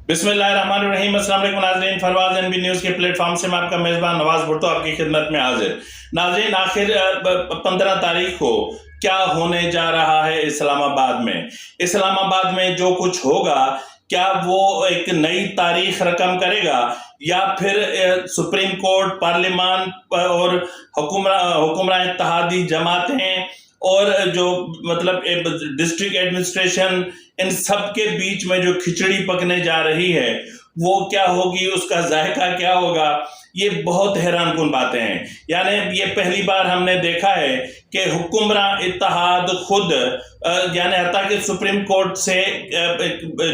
बिस्मिल्लाहिर्रहमानिर्रहीम। अस्सलाम वालेकुम नाज़रीन, फरवाज एनबी न्यूज़ के प्लेटफॉर्म से मैं आपका मेज़बान नवाज भुट्टो आपकी खिदमत में हाजिर। नाज़रीन, आखिर 15 तारीख को क्या होने जा रहा है इस्लामाबाद में? इस्लामाबाद में जो कुछ होगा, क्या वो एक नई तारीख रकम करेगा या फिर सुप्रीम कोर्ट, पार्लियामान और हुक्मरान इत्तेहादी जमातें और जो मतलब डिस्ट्रिक्ट एडमिनिस्ट्रेशन, इन सब के बीच में जो खिचड़ी पकने जा रही है वो क्या होगी, उसका जायका क्या होगा? ये बहुत हैरानकुन बातें हैं। यानी ये पहली बार हमने देखा है कि हुक्मरान इत्तेहाद खुद यानी हत्ता कि सुप्रीम कोर्ट से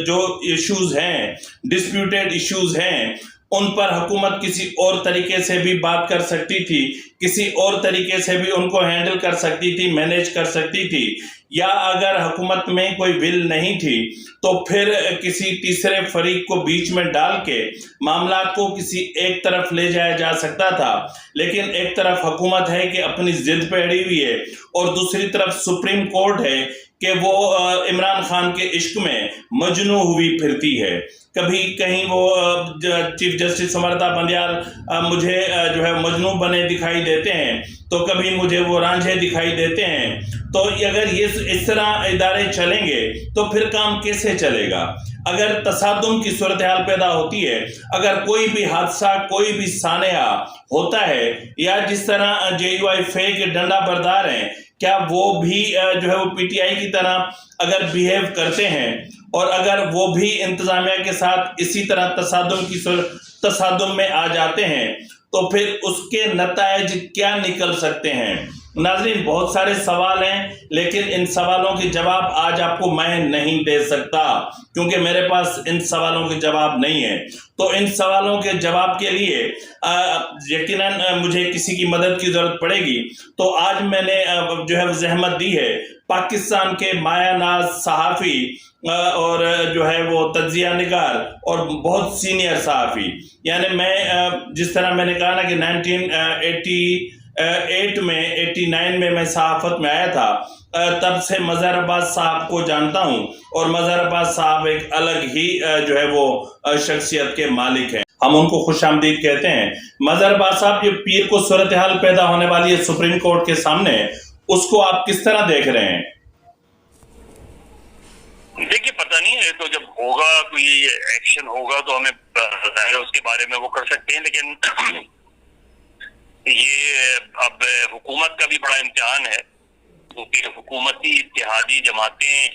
जो इश्यूज हैं, डिस्प्यूटेड इश्यूज हैं, उन पर हुकूमत किसी और तरीके से भी बात कर सकती थी, किसी और तरीके से भी उनको हैंडल कर सकती थी, मैनेज कर सकती थी। या अगर हुकूमत में कोई विल नहीं थी तो फिर किसी तीसरे फरीक को बीच में डाल के मामला को किसी एक तरफ ले जाया जा सकता था। लेकिन एक तरफ हुकूमत है कि अपनी जिद पे अड़ी हुई है और दूसरी तरफ सुप्रीम कोर्ट है कि वो इमरान खान के इश्क में मजनू हुई फिरती है। कभी कहीं वो चीफ जस्टिस अमृता बंदयाल मुझे जो है मजनू बने दिखाई देते हैं, तो कभी मुझे वो रांझे दिखाई देते हैं। तो अगर ये इस तरह इदारे चलेंगे तो फिर काम कैसे चलेगा? अगर तसादुम की सूरत हाल पैदा होती है, अगर कोई भी हादसा, कोई भी सानिया होता है, या जिस तरह JUIF के डंडा बरदार हैं, क्या वो भी जो है वो PTI की तरह अगर बिहेव करते हैं और अगर वो भी इंतजामिया के साथ इसी तरह तसादुम में आ जाते हैं तो फिर उसके नतायज क्या निकल सकते हैं? नाज़रीन, बहुत सारे सवाल हैं, लेकिन इन सवालों के जवाब आज आपको मैं नहीं दे सकता क्योंकि मेरे पास इन सवालों के जवाब नहीं है। तो इन सवालों के जवाब के लिए यकीनन मुझे किसी की मदद की ज़रूरत पड़ेगी। तो आज मैंने जो है ज़हमत दी है पाकिस्तान के मायानाज सहाफ़ी और जो है वो तज्जिया निगार और बहुत सीनियर सहाफ़ी, यानी मैं जिस तरह मैंने कहा ना कि 1988 में 89 में मैं सहाफ़त में आया था, तब से मज़हर अब्बास साहब को जानता हूं और मज़हर अब्बास साहब एक अलग ही जो है वो शख्सियत के मालिक हैं। हम उनको खुशामदीद कहते हैं। मज़हर अब्बास साहब, ये पीर को सूरत हाल पैदा होने वाली है सुप्रीम कोर्ट के सामने, उसको आप किस तरह देख रहे हैं? देखिए, पता नहीं है, तो जब होगा कोई एक्शन होगा तो हमें जाहिर है उसके बारे में वो कर सकते हैं। लेकिन ये अब हुकूमत का भी बड़ा इम्तिहान है क्योंकि हुकूमती इत्तेहादी जमातें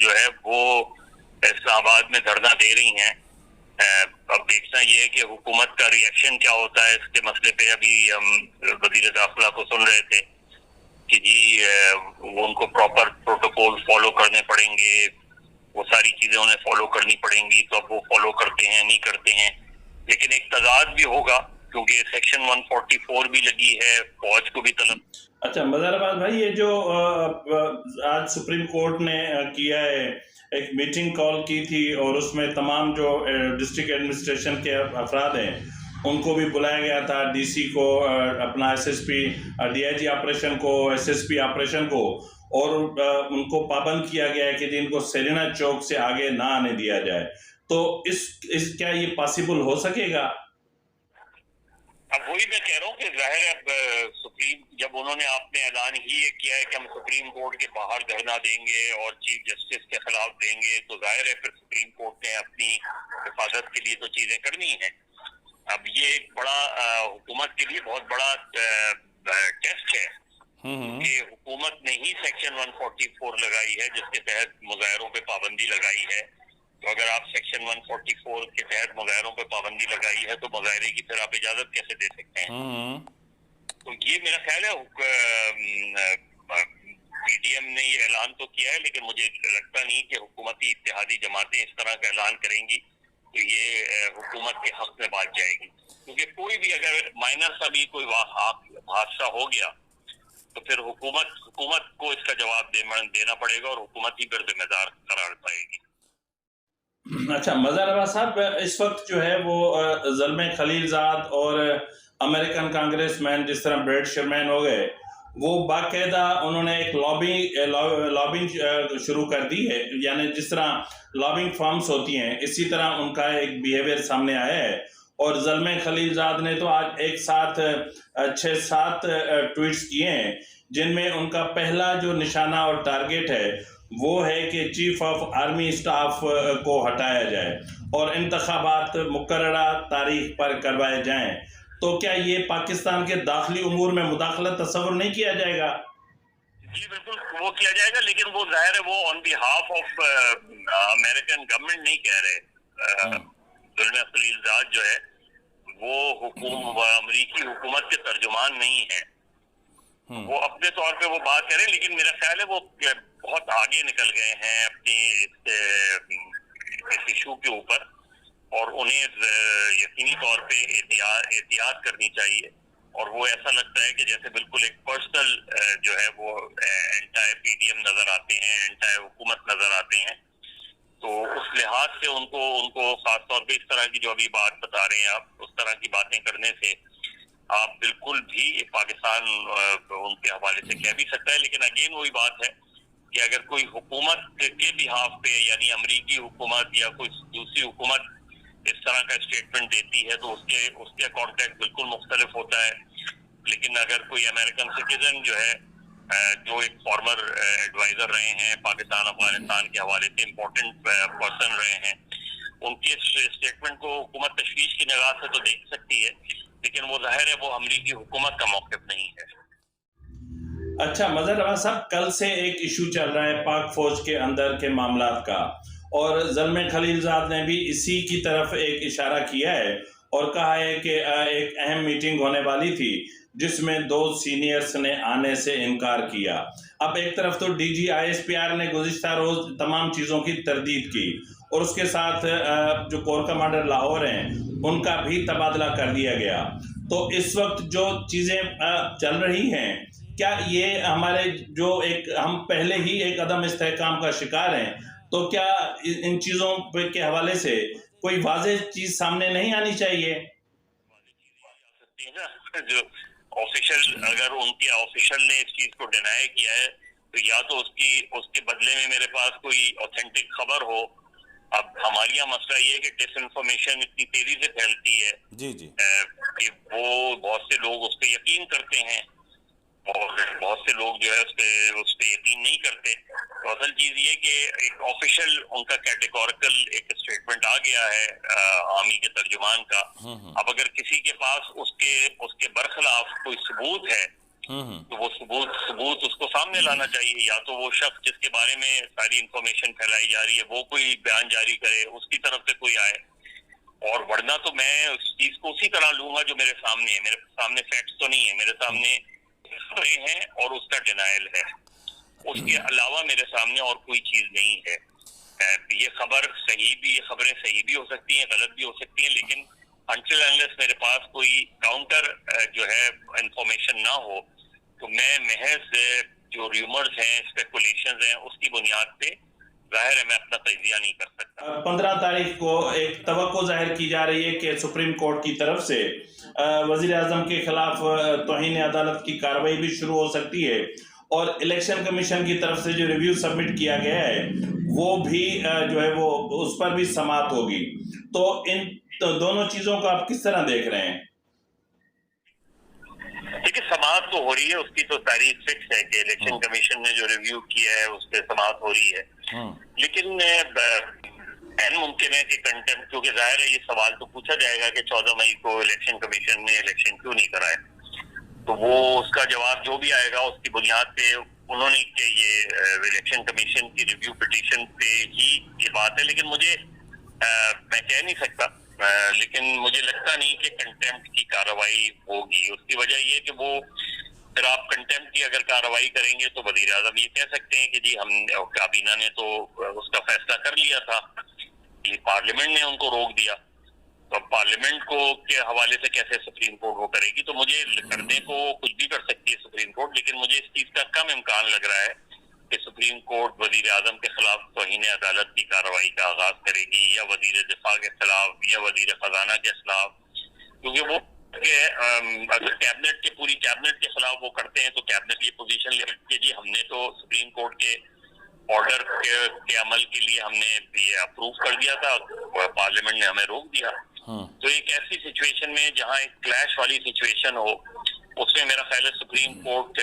जो है वो इस्लामाबाद में धरना दे रही हैं। अब देखना ये है कि हुकूमत का रिएक्शन क्या होता है इसके मसले पे। अभी हम वजीर दाखिला को सुन रहे थे कि जी वो उनको प्रॉपर प्रोटोकॉल फॉलो करने पड़ेंगे, वो सारी चीजें उन्हें फॉलो करनी पड़ेंगी। तो अब वो फॉलो करते हैं नहीं करते हैं, लेकिन एक तजाद भी होगा क्योंकि सेक्शन 144 भी लगी है, फौज को भी तलब। अच्छा मज़हर अब्बास भाई, ये जो आज सुप्रीम कोर्ट ने किया है, एक मीटिंग कॉल की थी और उसमें तमाम जो डिस्ट्रिक्ट एडमिनिस्ट्रेशन के अफराद हैं उनको भी बुलाया गया था, DC को, अपना SSP, DIG ऑपरेशन को, SSP ऑपरेशन को, और उनको पाबंद किया गया है कि जिनको सेलिना चौक से आगे ना आने दिया जाए। तो इस क्या ये पॉसिबल हो सकेगा? अब वही मैं कह रहा हूँ कि जाहिर है अब सुप्रीम, जब उन्होंने आपने ऐलान ही ये किया है कि हम सुप्रीम कोर्ट के बाहर धरना देंगे और चीफ जस्टिस के खिलाफ देंगे, तो जाहिर है फिर सुप्रीम कोर्ट ने अपनी हिफाजत के लिए तो चीजें करनी है। अब ये एक बड़ा हुकूमत के लिए बहुत बड़ा टेस्ट है कि हुकूमत ने ही सेक्शन 144 लगाई है जिसके तहत मुजाहरों पे पाबंदी लगाई है। तो अगर आप सेक्शन 144 के तहत मुजाहरों पे पाबंदी लगाई है तो मुजाहरे की फिर आप इजाजत कैसे दे सकते हैं? तो ये मेरा ख्याल है PDM ने ये ऐलान तो किया है, लेकिन मुझे लगता नहीं कि हुकूमती इत्तेहादी जमातें इस तरह का ऐलान करेंगी तो ये हुकूमत के हक में बात जाएगी। क्योंकि कोई भी अगर माइनर सा भी कोई हादसा हो गया तो फिर हुकूमत को इसका जवाब देना पड़ेगा और हुकूमत ही फिर जिम्मेदार करार पाएगी। अच्छा मज़हर अब्बास साहब, इस वक्त जो है वो ज़ल्मे खलीलजाद और अमेरिकन कांग्रेसमैन जिस तरह ब्रेड शर्मैन हो गए, वो बाकायदा उन्होंने एक लॉबिंग शुरू कर दी है, यानी जिस तरह लॉबिंग फर्म्स होती हैं इसी तरह उनका एक बिहेवियर सामने आया है। और ज़ल्मे खलीलजाद ने तो आज एक साथ 6-7 ट्वीट्स किए हैं, जिनमें उनका पहला जो निशाना और टारगेट है वो है कि चीफ ऑफ आर्मी स्टाफ को हटाया जाए और इंतखाबात मुकर्ररा तारीख पर करवाए जाएं। तो क्या ये पाकिस्तान के दाखिली उमूर में मुदाखलत तस्वुर नहीं किया जाएगा? जी बिल्कुल वो किया जाएगा, लेकिन वो जाहिर है वो on behalf of American government नहीं कह रहे। ज़ुल्म खलीलजाद जो है वो अमरीकी हुकूमत के तर्जुमान नहीं है। वो अपने तौर पे वो बात करें, लेकिन मेरा ख्याल है वो बहुत आगे निकल गए हैं अपनी इस इशू के ऊपर, और उन्हें यकीनी तौर पे एहतियात करनी चाहिए। और वो ऐसा लगता है कि जैसे बिल्कुल एक पर्सनल जो है वो एंटाई पीडीएम नजर आते हैं, एंटाई हुकूमत नजर आते हैं। तो उस लिहाज से उनको खासतौर पे इस तरह की जो अभी बात बता रहे हैं आप, उस तरह की बातें करने से आप बिल्कुल भी पाकिस्तान उनके हवाले से कह भी सकता है। लेकिन अगेन वही बात है कि अगर कोई हुकूमत के बिहाफ पे, यानी अमरीकी हुकूमत या कोई दूसरी हुकूमत इस तरह का स्टेटमेंट देती है तो उसके कॉन्टेक्स्ट बिल्कुल मुख्तलिफ होता है। लेकिन अगर कोई अमेरिकन सिटीजन जो है, जो एक फॉर्मर एडवाइजर रहे हैं पाकिस्तान अफगानिस्तान के हवाले से, इम्पोर्टेंट पर्सन रहे हैं, उनके स्टेटमेंट को हुकूमत तशवीश की निगाह से तो देख सकती है, लेकिन वो जाहिर है वो अमरीकी हुकूमत का मौक़िफ़ नहीं है। अच्छा मजहर नवाज साहब, कल से एक इशू चल रहा है पाक फौज के अंदर के मामलात का, और ज़ल्मे खलीलजाद ने भी इसी की तरफ एक इशारा किया है और कहा है कि एक अहम मीटिंग होने वाली थी जिसमें 2 सीनियर्स ने आने से इनकार किया। अब एक तरफ तो डीजी आईएसपीआर ने गुज़िश्ता रोज़ तमाम चीज़ों की तरदीद की और उसके साथ जो कोर कमांडर लाहौर हैं उनका भी तबादला कर दिया गया। तो इस वक्त जो चीज़ें चल रही हैं, क्या ये हमारे जो एक हम पहले ही एक अदम इस्तेहकाम का शिकार हैं, तो क्या इन चीज़ों के हवाले से कोई वाज़ेह चीज़ सामने नहीं आनी चाहिए? जो ऑफिशियल, अगर उनके ऑफिशियल ने इस चीज को डिनाई किया है तो या तो उसके बदले में मेरे पास कोई ऑथेंटिक खबर हो। अब हमारे यहाँ मसला ये है कि डिसइंफॉर्मेशन इतनी तेजी से फैलती है जी जी कि वो बहुत से लोग उस पर यकीन करते हैं और बहुत से लोग जो है उस पे यकीन नहीं करते। तो असल चीज ये कि एक ऑफिशियल उनका कैटेगोरिकल एक स्टेटमेंट आ गया है आर्मी के तर्जुमान का। अब अगर किसी के पास उसके बरखिलाफ कोई सबूत है तो वो सबूत उसको सामने लाना चाहिए। या तो वो शख्स जिसके बारे में सारी इंफॉर्मेशन फैलाई जा रही है वो कोई बयान जारी करे, उसकी तरफ से कोई आए, और वरना तो मैं उस चीज को उसी तरह लूंगा जो मेरे सामने है। मेरे सामने फैक्ट्स तो नहीं है, मेरे सामने खबरें हैं और उसका डिनायल है। उसके अलावा मेरे सामने और कोई चीज नहीं है। ये खबरें सही भी हो सकती हैं, गलत भी हो सकती हैं, लेकिन अनटिल अनलेस मेरे पास कोई काउंटर जो है इंफॉर्मेशन ना हो तो मैं महज जो रूमर्स हैं, स्पेकुलेशंस हैं, उसकी बुनियाद पे जाहिर है मैं अपना तजिया नहीं कर सकता। 15 तारीख को एक तवक्को जाहिर की जा रही है कि सुप्रीम कोर्ट की तरफ से वजीर आजम के खिलाफ तौहीन अदालत की कार्रवाई भी शुरू हो सकती है, और इलेक्शन कमीशन की तरफ से जो रिव्यू सबमिट किया गया है वो भी जो है वो उस पर भी समाअत होगी। तो इन दोनों चीजों को आप किस तरह देख रहे हैं? देखिए, समाअत तो हो रही है, उसकी तो तारीख फिक्स है कि इलेक्शन कमीशन ने जो रिव्यू किया है उस पर समाअत हो रही है। लेकिन एन मुमकिन है कि कंटेम्प्ट, क्योंकि जाहिर है ये सवाल तो पूछा जाएगा कि 14 मई को इलेक्शन कमीशन ने इलेक्शन क्यों नहीं कराए, तो वो उसका जवाब जो भी आएगा उसकी बुनियाद पे उन्होंने ये इलेक्शन कमीशन की रिव्यू पिटीशन पे ही ये बात है। लेकिन मुझे मैं कह नहीं सकता, लेकिन मुझे लगता नहीं कि कंटेम्प्ट की कार्रवाई होगी। उसकी वजह ये कि वो फिर आप कंटेम्प्ट की अगर कार्रवाई करेंगे तो वजीर आजम ये कह सकते हैं कि जी हम काबीना ने तो उसका फैसला कर लिया था, पार्लियामेंट ने उनको रोक दिया, तो पार्लियामेंट को के हवाले से कैसे सुप्रीम कोर्ट वो करेगी। तो मुझे करने को कुछ भी कर सकती है सुप्रीम कोर्ट, लेकिन मुझे इस चीज का कम इम्कान लग रहा है कि सुप्रीम कोर्ट वजीर आजम के खिलाफ तौहीन अदालत की कार्रवाई का आगाज करेगी या वजीर दिफा के खिलाफ या वजीर खजाना के खिलाफ, क्योंकि वो अगर कैबिनेट के पूरी कैबिनेट के खिलाफ वो करते हैं तो कैबिनेट ये पोजीशन ले कि जी हमने तो सुप्रीम कोर्ट के ऑर्डर के अमल के लिए हमने ये अप्रूव कर दिया था, पार्लियामेंट ने हमें रोक दिया। तो एक ऐसी सिचुएशन में जहां एक क्लैश वाली सिचुएशन हो, उसमें मेरा ख्याल है सुप्रीम कोर्ट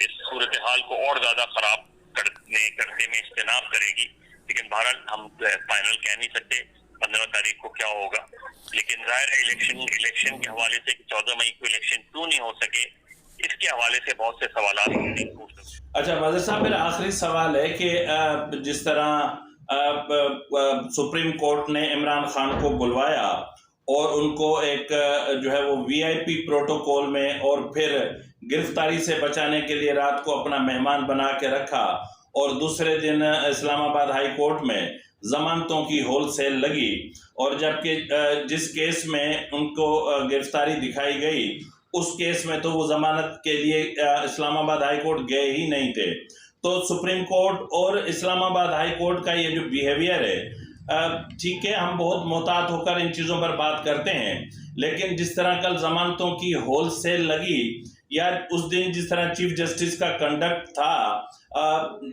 इस सूरत हाल को और ज्यादा खराब करने में इज्तनाब करेगी। लेकिन बहरहाल हम फाइनल कह नहीं सकते 15 तारीख को क्या होगा, लेकिन जाहिर है इलेक्शन के हवाले से 14 मई को इलेक्शन क्यों नहीं हो सके, इसके हवाले से बहुत से सवाल होंगे। अच्छा वज़ीर साहब, मेरा आखिरी सवाल है कि जिस तरह सुप्रीम कोर्ट ने इमरान खान को बुलवाया और उनको एक जो है वो वीआईपी प्रोटोकॉल में और फिर गिरफ्तारी से बचाने के लिए रात को अपना मेहमान बना के रखा, और दूसरे दिन इस्लामाबाद हाई कोर्ट में जमानतों की होलसेल लगी, और जबकि जिस केस में उनको गिरफ्तारी दिखाई गई उस केस में तो वो जमानत के लिए इस्लामाबाद हाई कोर्ट गए ही नहीं थे। तो सुप्रीम कोर्ट और इस्लामाबाद हाई कोर्ट का ये जो बिहेवियर है, ठीक है हम बहुत मोहतात होकर इन चीज़ों पर बात करते हैं, लेकिन जिस तरह कल जमानतों की होलसेल लगी, या उस दिन जिस तरह चीफ जस्टिस का कंडक्ट था,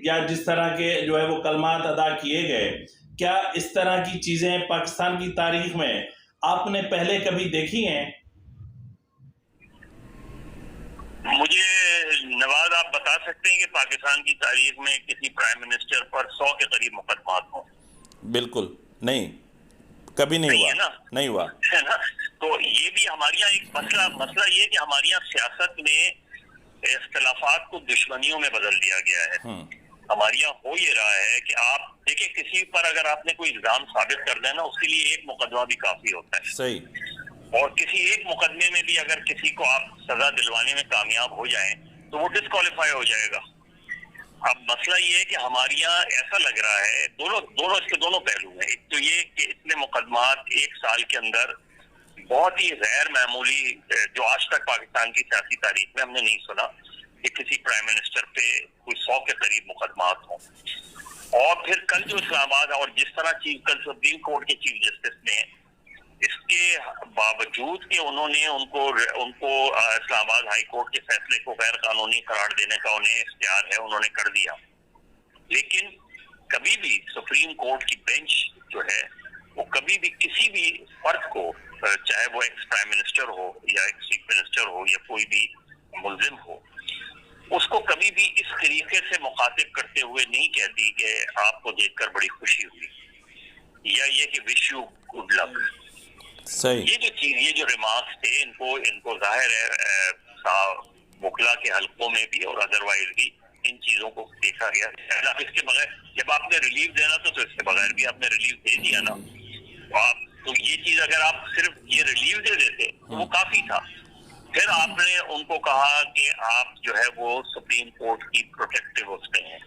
या जिस तरह के जो है वो कलमात अदा किए गए, क्या इस तरह की चीज़ें पाकिस्तान की तारीख में आपने पहले कभी देखी हैं? मुझे नवाज आप बता सकते हैं कि पाकिस्तान की तारीख में किसी प्राइम मिनिस्टर पर 100 के करीब मुकदमात हों? बिल्कुल नहीं, कभी नहीं हुआ, है ना, नहीं हुआ है ना। तो ये भी हमारे यहाँ एक मसला ये है कि हमारे यहाँ सियासत में इख्तलाफात को दुश्मनियों में बदल दिया गया है। हमारे यहाँ हो ये रहा है कि आप देखिए किसी पर अगर आपने कोई इल्जाम साबित कर देना, उसके लिए एक मुकदमा भी काफी होता है। सही। और किसी एक मुकदमे में भी अगर किसी को आप सजा दिलवाने में कामयाब हो जाएं तो वो डिस्क्वालीफाई हो जाएगा। अब मसला ये है कि हमारे यहाँ ऐसा लग रहा है, इसके दोनों पहलू हैं। एक तो ये कि इतने मुकदमात एक साल के अंदर बहुत ही गैर मामूली, जो आज तक पाकिस्तान की सियासी तारीख में हमने नहीं सुना कि किसी प्राइम मिनिस्टर पे कोई 100 के करीब मुकदमात हों। और फिर कल जो इस्लामाबाद और जिस तरह कल सुप्रीम कोर्ट के चीफ जस्टिस ने इसके बावजूद कि उन्होंने उनको इस्लामाबाद हाई कोर्ट के फैसले को गैर कानूनी करार देने का उन्हें इख्तियार है, उन्होंने कर दिया। लेकिन कभी भी सुप्रीम कोर्ट की बेंच जो है वो कभी भी किसी भी फर्द को, चाहे वो एक्स प्राइम मिनिस्टर हो या एक्स चीफ मिनिस्टर हो या कोई भी मुल्जिम हो, उसको कभी भी इस तरीके से मुखातिब करते हुए नहीं कहती कि आपको देखकर बड़ी खुशी हुई या ये कि विश यू गुड लक। सही। ये जो रिमार्क्स थे इनको जाहिर है वकला के हलकों में भी और अदरवाइज भी इन चीजों को देखा गया। आप इसके बगैर जब आपने रिलीफ देना तो इसके बगैर भी आपने रिलीफ दे दिया ना। तो ये चीज अगर आप सिर्फ ये रिलीफ दे देते तो वो काफी था। फिर आपने उनको कहा कि आप जो है वो सुप्रीम कोर्ट की प्रोटेक्टिव उसमें हैं।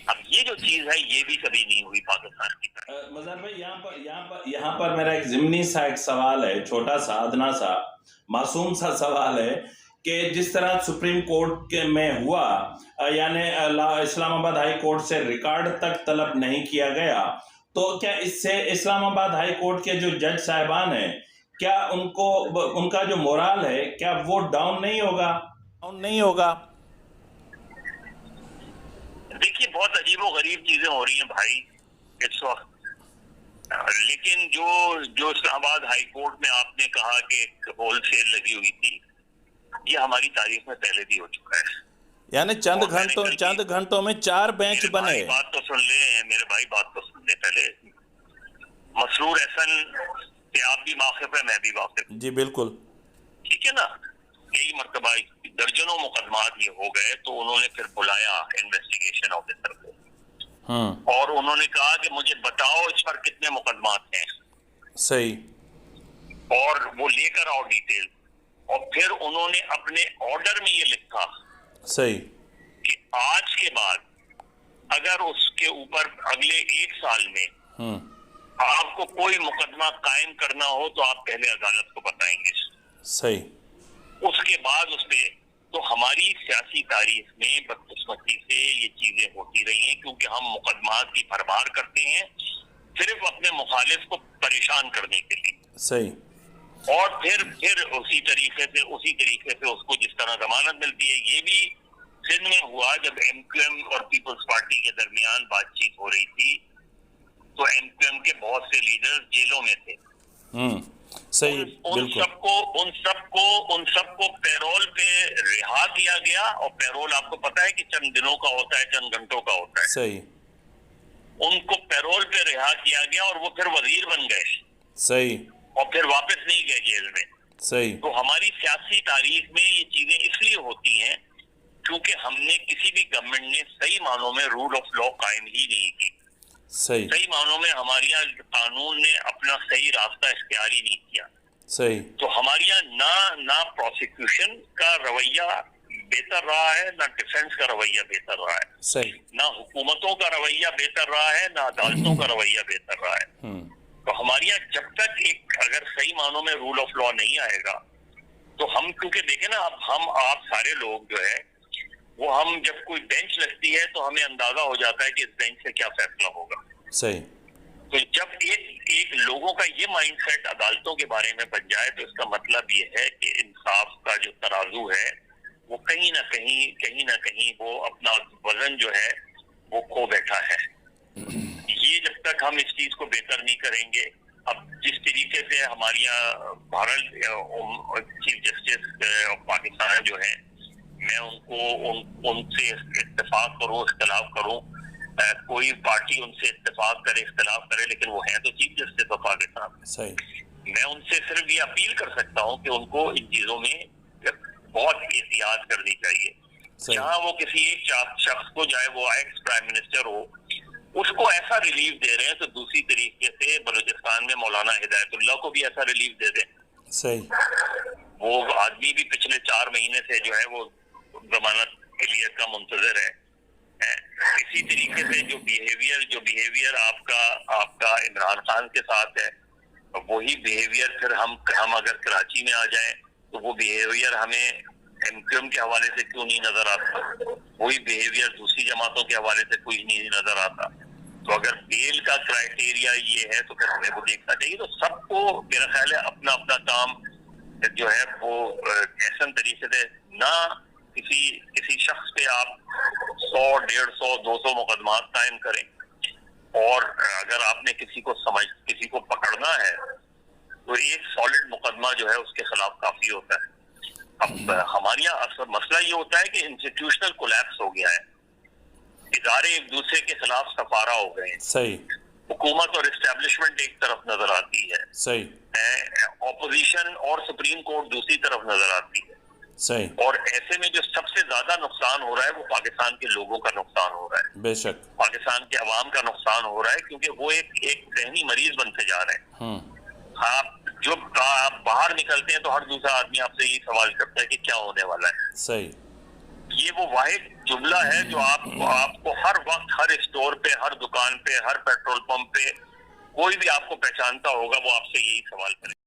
अब ये जो चीज है ये भी कभी नहीं हुई पाकिस्तान की। मज़हर भाई, यहाँ पर मेरा एक ज़िमनी सा एक सवाल है, छोटा सा, अदना सा, मासूम सा सवाल है कि जिस तरह सुप्रीम कोर्ट के में हुआ, यानी इस्लामाबाद हाई कोर्ट से रिकॉर्ड तक तलब नहीं किया गया, तो क्या इससे इस्लामाबाद हाई कोर्ट के जो जज साहिबान हैं, क्या उनका जो मोराल है क्या वो डाउन नहीं होगा? देखिए बहुत अजीबो गरीब चीजें हो रही हैं भाई इस वक्त। लेकिन जो इस्लामाबाद हाई कोर्ट में आपने कहा कि होलसेल लगी हुई थी, ये हमारी तारीख में पहले भी हो चुका है। यानी चंद घंटों में 4 बेंच बने। बात तो सुन ले मेरे भाई, बात तो सुन ले पहले। मसरूर एहसन कि आप भी वाकिफ है, मैं भी वाकिफ। जी बिल्कुल, ठीक है ना। कई मरतबा दर्जनों मुकदमात ये हो गए तो उन्होंने फिर बुलाया इन्वेस्टिगेशन ऑफिसर को और उन्होंने कहा कि मुझे बताओ इस पर कितने मुकदमात हैं। सही। और वो लेकर आओ डिटेल, और फिर उन्होंने अपने ऑर्डर में ये लिखा सही कि आज के बाद अगर उसके ऊपर अगले 1 साल में आपको कोई मुकदमा कायम करना हो तो आप पहले अदालत को बताएंगे। सही। उसके बाद उसपे तो हमारी सियासी तारीख में बदकिस्मती से ये चीजें होती रही हैं, क्योंकि हम मुकदमात की भरमार करते हैं सिर्फ अपने मुखालिफ को परेशान करने के लिए। सही। और फिर उसी तरीके से उसको जिस तरह जमानत मिलती है। ये भी सिंध में हुआ जब एमक्यूएम और पीपल्स पार्टी के दरमियान बातचीत हो रही थी, तो एमक्यूएम के बहुत से लीडर्स जेलों में थे। सही, उन सबको पैरोल पे रिहा किया गया, और पैरोल आपको पता है कि चंद दिनों का होता है, चंद घंटों का होता है। सही, उनको पैरोल पे रिहा किया गया और वो फिर वजीर बन गए। सही, और फिर वापस नहीं गए जेल में। सही। तो हमारी सियासी तारीख में ये चीजें इसलिए होती हैं क्योंकि हमने किसी भी गवर्नमेंट ने सही मानों में रूल ऑफ लॉ कायम ही नहीं की। सही मानों में हमारे यहाँ कानून ने अपना सही रास्ता इख्तियार ही नहीं किया। सही। तो हमारे यहाँ ना प्रोसिक्यूशन का रवैया बेहतर रहा है, ना डिफेंस का रवैया बेहतर रहा है। सही। ना हुकूमतों का रवैया बेहतर रहा है, ना अदालतों का रवैया बेहतर रहा है। तो हमारे यहाँ जब तक एक अगर सही मानों में रूल ऑफ लॉ नहीं आएगा, तो हम क्योंकि देखें ना, अब हम आप सारे लोग जो है वो हम जब कोई बेंच लगती है तो हमें अंदाजा हो जाता है कि इस बेंच से क्या फैसला होगा। सही। तो जब एक लोगों का ये माइंडसेट अदालतों के बारे में बन जाए, तो इसका मतलब ये है कि इंसाफ का जो तराजू है वो कहीं ना कहीं वो अपना वजन जो है वो खो बैठा है। ये जब तक हम इस चीज को बेहतर नहीं करेंगे, अब जिस तरीके से हमारे यहाँ Bharat chief justice of Pakistan जो है, मैं उनसे इत्तेफाक करूं इख्तिलाफ करूं, कोई पार्टी उनसे इत्तेफाक करे इख्तिलाफ करे, लेकिन वो है तो चीफ जस्टिस ऑफ पाकिस्तान। सही। मैं उनसे सिर्फ ये अपील कर सकता हूं कि उनको इन चीजों में बहुत एहतियात करनी चाहिए। जहां वो किसी एक शख्स को, चाहे वो एक्स प्राइम मिनिस्टर हो, उसको ऐसा रिलीफ दे रहे हैं, तो दूसरी तरीके से बलूचिस्तान में मौलाना हिदायतुल्लाह को भी ऐसा रिलीफ दे दें। सही। वो आदमी भी पिछले 4 महीने से जो है वो जमानत के लिए का मुंतजर है। इसी तरीके से जो बिहेवियर आपका इमरान खान के साथ है, वही बिहेवियर फिर हम अगर कराची में आ जाएं तो वो बिहेवियर हमें एमक्यूएम के हवाले से क्यों नहीं नजर आता, वही बिहेवियर दूसरी जमातों के हवाले से कोई नहीं नजर आता। तो अगर बेल का क्राइटेरिया ये है तो फिर हमें वो देखना चाहिए। तो सबको मेरा ख्याल है अपना अपना काम जो है वो ऐसा तरीके से ना किसी शख्स पे आप 100, 150, 200 मुकदमात कायम करें, और अगर आपने किसी को पकड़ना है तो एक सॉलिड मुकदमा जो है उसके खिलाफ काफी होता है। अब हमारे यहाँ अक्सर मसला ये होता है कि इंस्टीट्यूशनल कोलैप्स हो गया है, इदारे एक दूसरे के खिलाफ सफारा हो गए हैं। सही। हुकूमत और एस्टेब्लिशमेंट एक तरफ नजर आती है, सही। ऑपोजिशन और सुप्रीम कोर्ट दूसरी तरफ नजर आती है। सही। और ऐसे में जो सबसे ज्यादा नुकसान हो रहा है वो पाकिस्तान के लोगों का नुकसान हो रहा है, बेशक पाकिस्तान के अवाम का नुकसान हो रहा है, क्योंकि वो एक ज़हनी मरीज बनते जा रहे हैं। आप बाहर निकलते हैं तो हर दूसरा आदमी आपसे यही सवाल करता है कि क्या होने वाला है। सही। ये वो वाहिद जुमला है जो आपको हर वक्त, हर स्टोर पे, हर दुकान पे, हर पेट्रोल पंप पे कोई भी आपको पहचानता होगा, वो आपसे यही सवाल करेगा।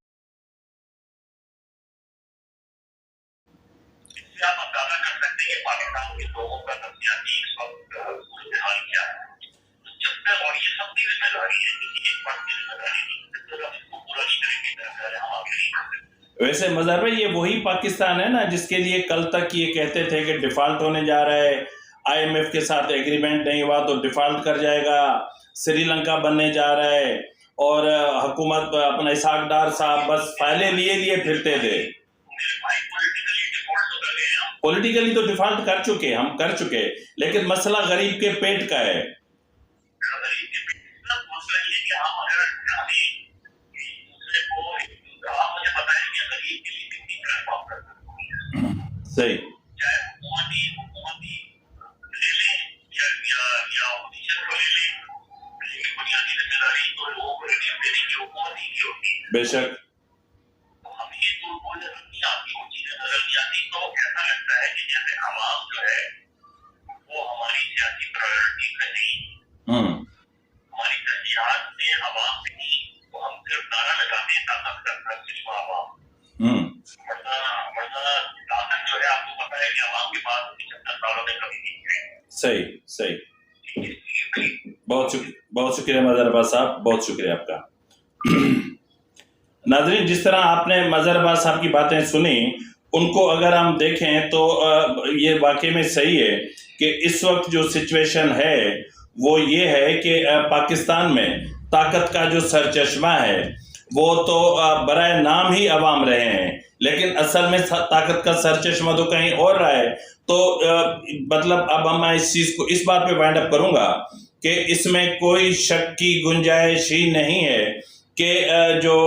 इससे आप अंदाजा कर सकते हैं कि पाकिस्तान के लोगों का नफ्सियाती इस वक्त हाल क्या है। जब तक, और ये सबकी जिम्मेदारी है, किसी एक फर्द की जिम्मेदारी नहीं, जब तक हम इसको पूरा नहीं करेंगे हम आगे नहीं कर सकते। वैसे मज़हर भाई, ये वही पाकिस्तान है ना जिसके लिए कल तक ये कहते थे कि डिफॉल्ट होने जा रहा है, IMF के साथ एग्रीमेंट नहीं हुआ तो डिफॉल्ट कर जाएगा, श्रीलंका बनने जा रहा है, और हुकूमत अपना इसहाक डार साहब बस फाइलें लिए फिरते थे। पॉलिटिकली तो डिफॉल्ट कर चुके, हम कर चुके, लेकिन मसला गरीब के पेट का है। सही। बेशक। तो ऐसा लगता है कि जैसे आवाम जो है वो हमारी सियासी प्रायोरिटी में नहीं, हमारी तरजीहात में आवाम नहीं, तो हम सिर्फ नारा लगाते हैं ताकत सिर्फ आवाम, वरना ताकत जो है आपको पता है कि आवाम के पास 75 सालों में कभी नहीं है। सही। बहुत शुक्रिया मज़हर साहब, बहुत शुक्रिया आपका। नाजरीन, जिस तरह आपने मजहर अब्बास साहब की बातें सुनी, उनको अगर हम देखें तो ये वाकई में सही है कि इस वक्त जो सिचुएशन है वो ये है कि पाकिस्तान में ताकत का जो सरचश्मा है वो तो बराए नाम ही अवाम रहे हैं, लेकिन असल में ताकत का सरचश्मा तो कहीं और रहा है। तो मतलब अब मैं इस चीज को इस बात पे वाइंड अप करूंगा कि इसमें कोई शक की गुंजाइश ही नहीं है कि जो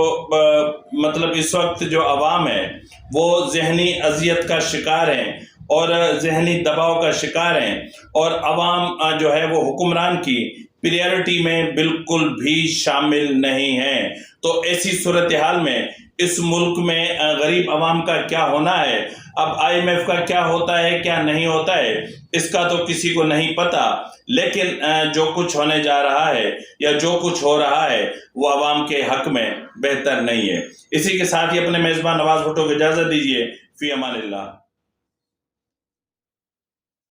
मतलब इस वक्त जो अवाम है वो जहनी अजियत का शिकार हैं और जहनी दबाव का शिकार हैं, और अवाम जो है वो हुक्मरान की प्रायोरिटी में बिल्कुल भी शामिल नहीं है। तो ऐसी सूरत हाल में इस मुल्क में गरीब अवाम का क्या होना है, अब IMF का क्या होता है क्या नहीं होता है, इसका तो किसी को नहीं पता, लेकिन जो कुछ होने जा रहा है या जो कुछ हो रहा है वो अवाम के हक में बेहतर नहीं है। इसी के साथ ही अपने मेज़बान नवाज भुट्टो को इजाज़त दीजिए। फी अमानिल्लाह।